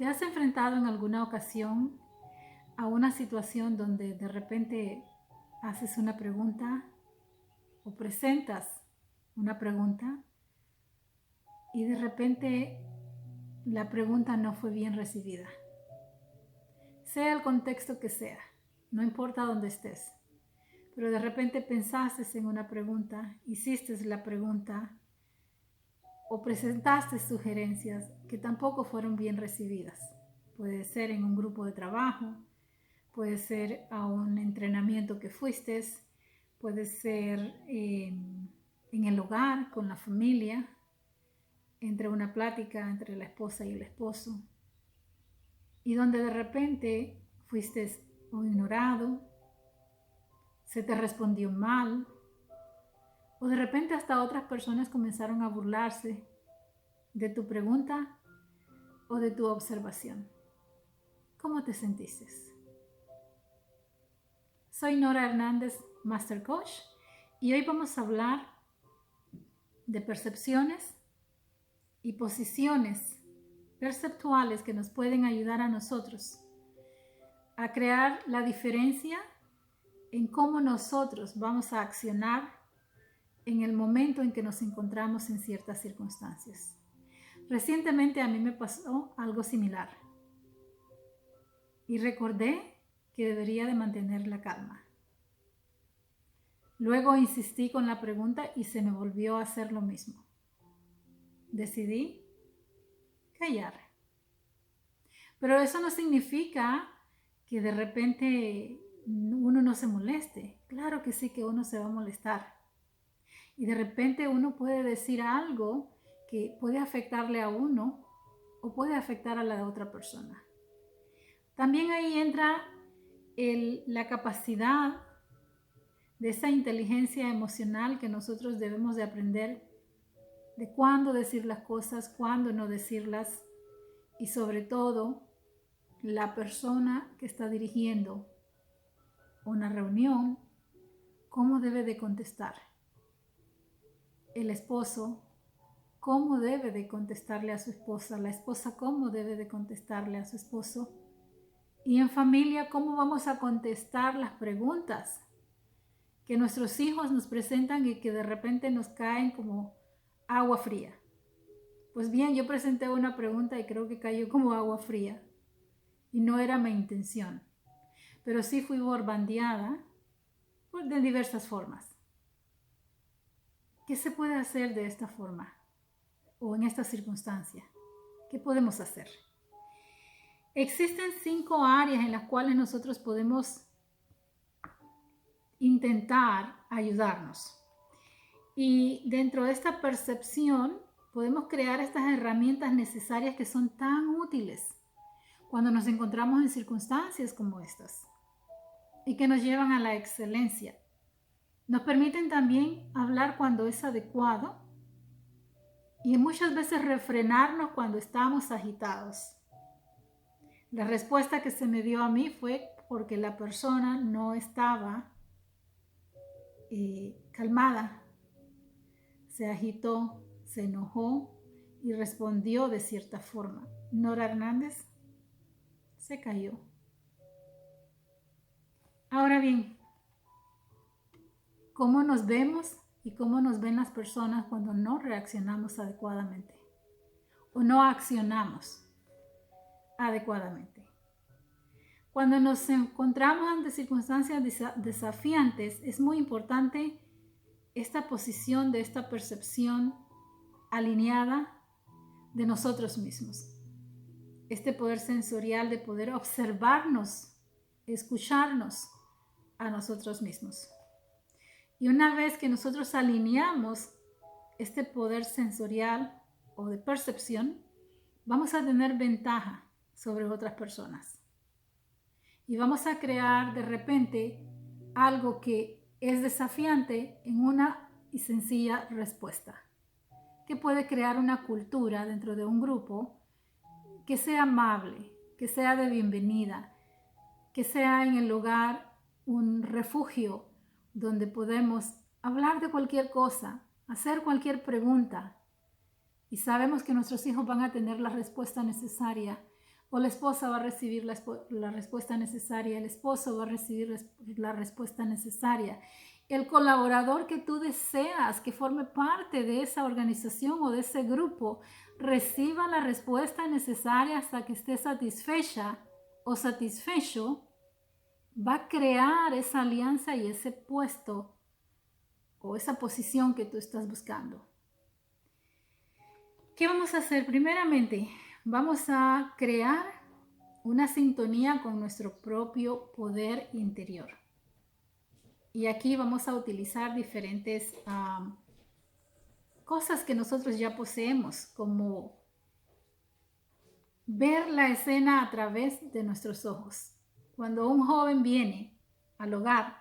¿Te has enfrentado en alguna ocasión a una situación donde de repente haces una pregunta o presentas una pregunta y de repente la pregunta no fue bien recibida? Sea el contexto que sea, no importa dónde estés, pero de repente pensaste en una pregunta, hiciste la pregunta o presentaste sugerencias que tampoco fueron bien recibidas. Puede ser en un grupo de trabajo, puede ser a un entrenamiento que fuiste, puede ser en el hogar, con la familia, entre una plática entre la esposa y el esposo, y donde de repente fuiste o ignorado, se te respondió mal, o de repente hasta otras personas comenzaron a burlarse de tu pregunta o de tu observación. ¿Cómo te sentiste? Soy Nora Hernández, Master Coach, y hoy vamos a hablar de percepciones y posiciones perceptuales que nos pueden ayudar a nosotros a crear la diferencia en cómo nosotros vamos a accionar en el momento en que nos encontramos en ciertas circunstancias. Recientemente a mí me pasó algo similar y recordé que debería de mantener la calma. Luego insistí con la pregunta y se me volvió a hacer lo mismo. Decidí callar. Pero eso no significa que de repente uno no se moleste. Claro que sí que uno se va a molestar. Y de repente uno puede decir algo que puede afectarle a uno o puede afectar a la otra persona. También ahí entra la capacidad de esa inteligencia emocional que nosotros debemos de aprender de cuándo decir las cosas, cuándo no decirlas, y sobre todo la persona que está dirigiendo una reunión, cómo debe de contestar. El esposo, cómo debe de contestarle a su esposa, la esposa, cómo debe de contestarle a su esposo, y en familia, cómo vamos a contestar las preguntas que nuestros hijos nos presentan y que de repente nos caen como agua fría. Pues bien, yo presenté una pregunta y creo que cayó como agua fría y no era mi intención, pero sí fui bombardeada de diversas formas. ¿Qué se puede hacer de esta forma o en esta circunstancia? ¿Qué podemos hacer? Existen 5 áreas en las cuales nosotros podemos intentar ayudarnos. Y dentro de esta percepción podemos crear estas herramientas necesarias que son tan útiles cuando nos encontramos en circunstancias como estas y que nos llevan a la excelencia. Nos permiten también hablar cuando es adecuado y muchas veces refrenarnos cuando estamos agitados. La respuesta que se me dio a mí fue porque la persona no estaba calmada. Se agitó, se enojó y respondió de cierta forma. Nora Hernández se cayó. Ahora bien, ¿cómo nos vemos y cómo nos ven las personas cuando no reaccionamos adecuadamente o no accionamos adecuadamente? Cuando nos encontramos ante circunstancias desafiantes, es muy importante esta posición de esta percepción alineada de nosotros mismos. Este poder sensorial de poder observarnos, escucharnos a nosotros mismos. Y una vez que nosotros alineamos este poder sensorial o de percepción, vamos a tener ventaja sobre otras personas. Y vamos a crear de repente algo que es desafiante en una y sencilla respuesta, que puede crear una cultura dentro de un grupo que sea amable, que sea de bienvenida, que sea en el hogar un refugio donde podemos hablar de cualquier cosa, hacer cualquier pregunta, y sabemos que nuestros hijos van a tener la respuesta necesaria o la esposa va a recibir la respuesta necesaria, el esposo va a recibir la respuesta necesaria. El colaborador que tú deseas que forme parte de esa organización o de ese grupo reciba la respuesta necesaria hasta que esté satisfecha o satisfecho, va a crear esa alianza y ese puesto o esa posición que tú estás buscando. ¿Qué vamos a hacer? Primeramente, vamos a crear una sintonía con nuestro propio poder interior. Y aquí vamos a utilizar diferentes cosas que nosotros ya poseemos, como ver la escena a través de nuestros ojos. Cuando un joven viene al hogar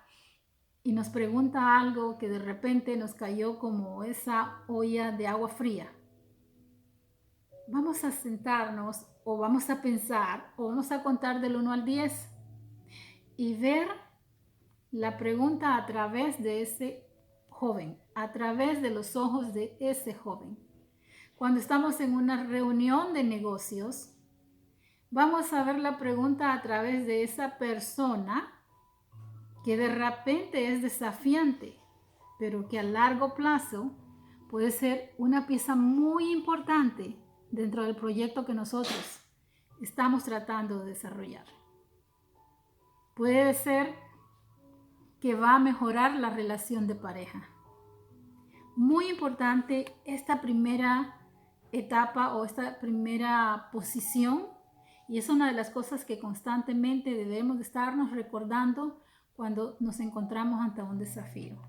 y nos pregunta algo que de repente nos cayó como esa olla de agua fría, vamos a sentarnos o vamos a pensar o vamos a contar del 1 al 10 y ver la pregunta a través de ese joven, a través de los ojos de ese joven. Cuando estamos en una reunión de negocios, vamos a ver la pregunta a través de esa persona que de repente es desafiante, pero que a largo plazo puede ser una pieza muy importante dentro del proyecto que nosotros estamos tratando de desarrollar. Puede ser que va a mejorar la relación de pareja. Muy importante esta primera etapa o esta primera posición, y es una de las cosas que constantemente debemos de estarnos recordando cuando nos encontramos ante un desafío.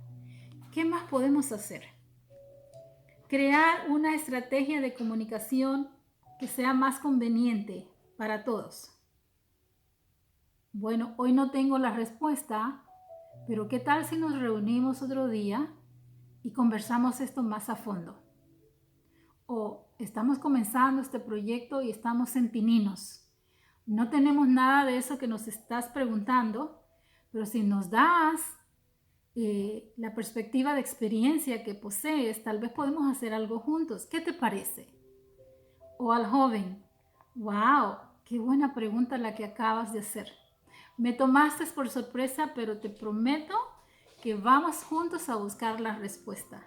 ¿Qué más podemos hacer? Crear una estrategia de comunicación que sea más conveniente para todos. Bueno, hoy no tengo la respuesta, pero ¿qué tal si nos reunimos otro día y conversamos esto más a fondo? O estamos comenzando este proyecto y estamos en pininos. No tenemos nada de eso que nos estás preguntando, pero si nos das la perspectiva de experiencia que posees, tal vez podemos hacer algo juntos. ¿Qué te parece? O al joven, wow, qué buena pregunta la que acabas de hacer. Me tomaste por sorpresa, pero te prometo que vamos juntos a buscar la respuesta.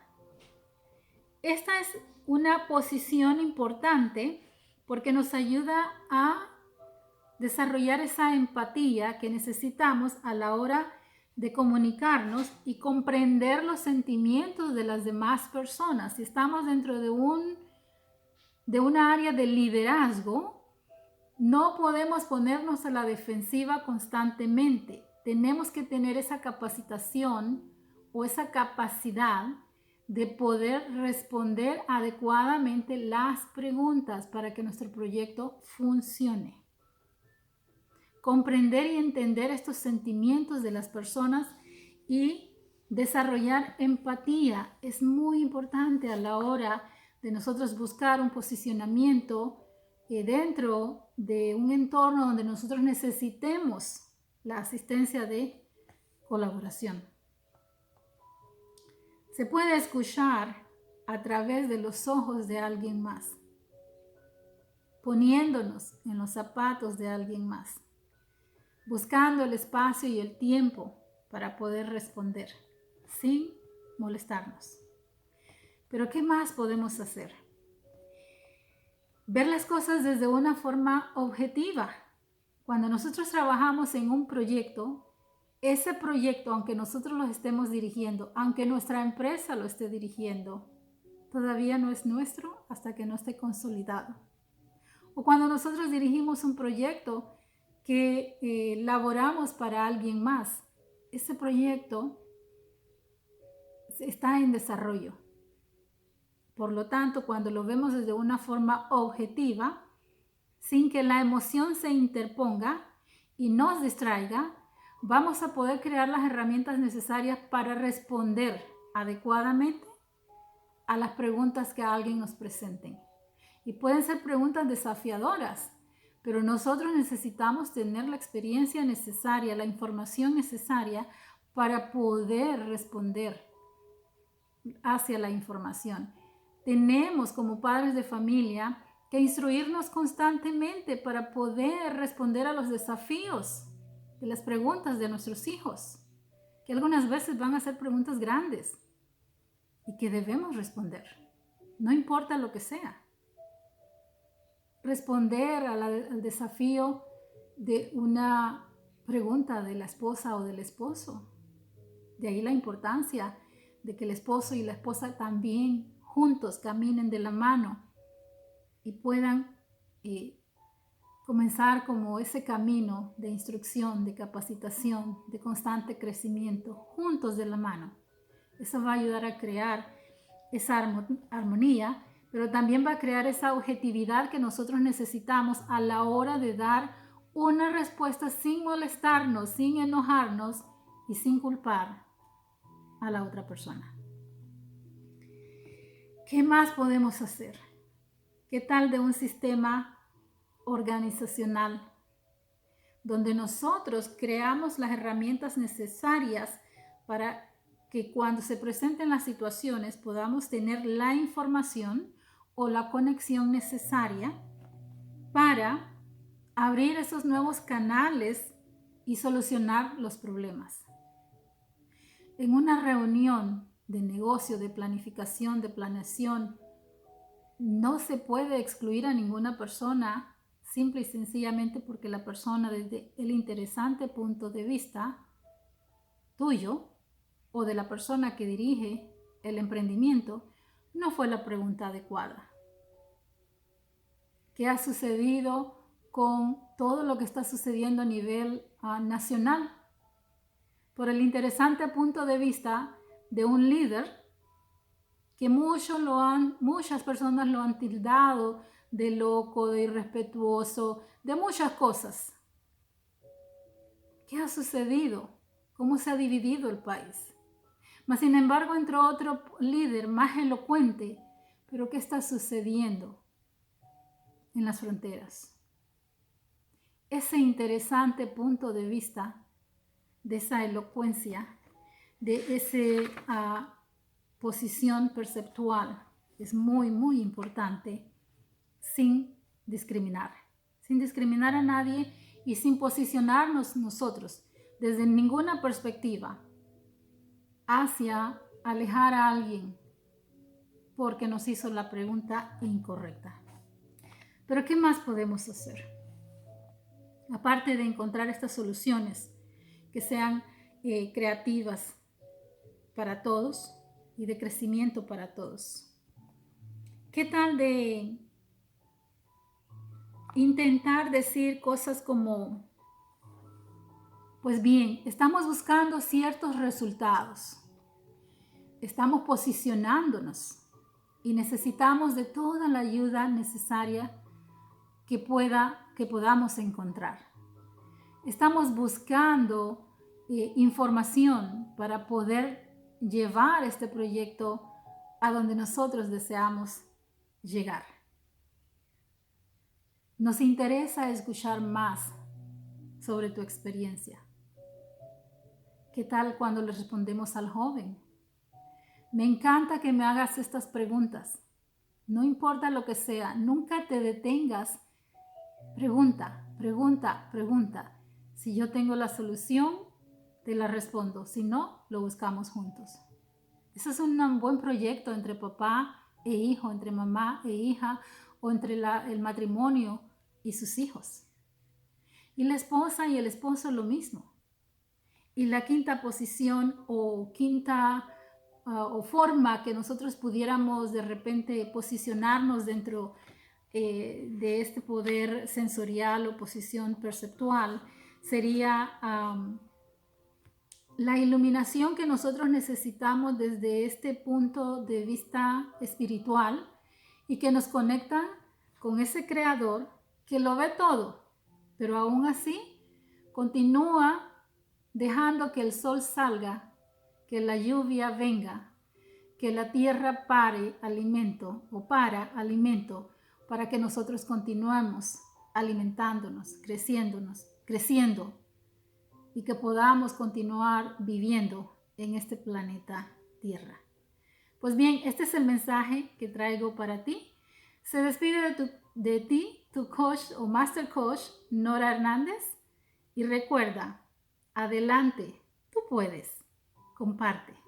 Esta es una posición importante porque nos ayuda a desarrollar esa empatía que necesitamos a la hora de comunicarnos y comprender los sentimientos de las demás personas. Si estamos dentro de una área de liderazgo, no podemos ponernos a la defensiva constantemente. Tenemos que tener esa capacitación o esa capacidad de poder responder adecuadamente las preguntas para que nuestro proyecto funcione. Comprender y entender estos sentimientos de las personas y desarrollar empatía es muy importante a la hora de nosotros buscar un posicionamiento dentro de un entorno donde nosotros necesitemos la asistencia de colaboración. Se puede escuchar a través de los ojos de alguien más, poniéndonos en los zapatos de alguien más, buscando el espacio y el tiempo para poder responder sin molestarnos. Pero ¿qué más podemos hacer? Ver las cosas desde una forma objetiva. Cuando nosotros trabajamos en un proyecto, ese proyecto, aunque nosotros lo estemos dirigiendo, aunque nuestra empresa lo esté dirigiendo, todavía no es nuestro hasta que no esté consolidado. O cuando nosotros dirigimos un proyecto que elaboramos para alguien más, ese proyecto está en desarrollo. Por lo tanto, cuando lo vemos desde una forma objetiva, sin que la emoción se interponga y nos distraiga, vamos a poder crear las herramientas necesarias para responder adecuadamente a las preguntas que alguien nos presenten. Y pueden ser preguntas desafiadoras, pero nosotros necesitamos tener la experiencia necesaria, la información necesaria para poder responder hacia la información. Tenemos como padres de familia que instruirnos constantemente para poder responder a los desafíos de las preguntas de nuestros hijos, que algunas veces van a ser preguntas grandes y que debemos responder, no importa lo que sea. Responder al desafío de una pregunta de la esposa o del esposo. De ahí la importancia de que el esposo y la esposa también juntos caminen de la mano y puedan comenzar como ese camino de instrucción, de capacitación, de constante crecimiento, juntos de la mano. Eso va a ayudar a crear esa armonía, pero también va a crear esa objetividad que nosotros necesitamos a la hora de dar una respuesta sin molestarnos, sin enojarnos y sin culpar a la otra persona. ¿Qué más podemos hacer? ¿Qué tal de un sistema organizacional donde nosotros creamos las herramientas necesarias para que cuando se presenten las situaciones podamos tener la información o la conexión necesaria para abrir esos nuevos canales y solucionar los problemas? En una reunión de negocio, de planificación, de planeación, no se puede excluir a ninguna persona simple y sencillamente porque la persona, desde el interesante punto de vista tuyo o de la persona que dirige el emprendimiento, no fue la pregunta adecuada. ¿Qué ha sucedido con todo lo que está sucediendo a nivel nacional? Por el interesante punto de vista de un líder que muchas personas lo han tildado de loco, de irrespetuoso, de muchas cosas. ¿Qué ha sucedido? ¿Cómo se ha dividido el país? Mas, sin embargo, entró otro líder más elocuente. ¿Pero qué está sucediendo en las fronteras? Ese interesante punto de vista, de esa elocuencia, de esa posición perceptual, es muy, muy importante, sin discriminar a nadie y sin posicionarnos nosotros desde ninguna perspectiva hacia alejar a alguien porque nos hizo la pregunta incorrecta. Pero ¿qué más podemos hacer? Aparte de encontrar estas soluciones que sean creativas para todos y de crecimiento para todos. ¿Qué tal de intentar decir cosas como, pues bien, estamos buscando ciertos resultados, estamos posicionándonos y necesitamos de toda la ayuda necesaria que podamos encontrar. Estamos buscando información para poder llevar este proyecto a donde nosotros deseamos llegar. Nos interesa escuchar más sobre tu experiencia. ¿Qué tal cuando le respondemos al joven? Me encanta que me hagas estas preguntas. No importa lo que sea, nunca te detengas. Pregunta, pregunta, pregunta. Si yo tengo la solución, te la respondo. Si no, lo buscamos juntos. Eso es un buen proyecto entre papá e hijo, entre mamá e hija, o entre el matrimonio y sus hijos. Y la esposa y el esposo lo mismo. Y la quinta posición o o forma que nosotros pudiéramos de repente posicionarnos dentro de este poder sensorial o posición perceptual sería la iluminación que nosotros necesitamos desde este punto de vista espiritual y que nos conecta con ese creador que lo ve todo, pero aún así continúa dejando que el sol salga, que la lluvia venga, que la tierra pare alimento o para alimento para que nosotros continuemos alimentándonos, creciendo y que podamos continuar viviendo en este planeta Tierra. Pues bien, este es el mensaje que traigo para ti. Se despide de ti, tu coach o master coach, Nora Hernández. Y recuerda, adelante, tú puedes. Comparte.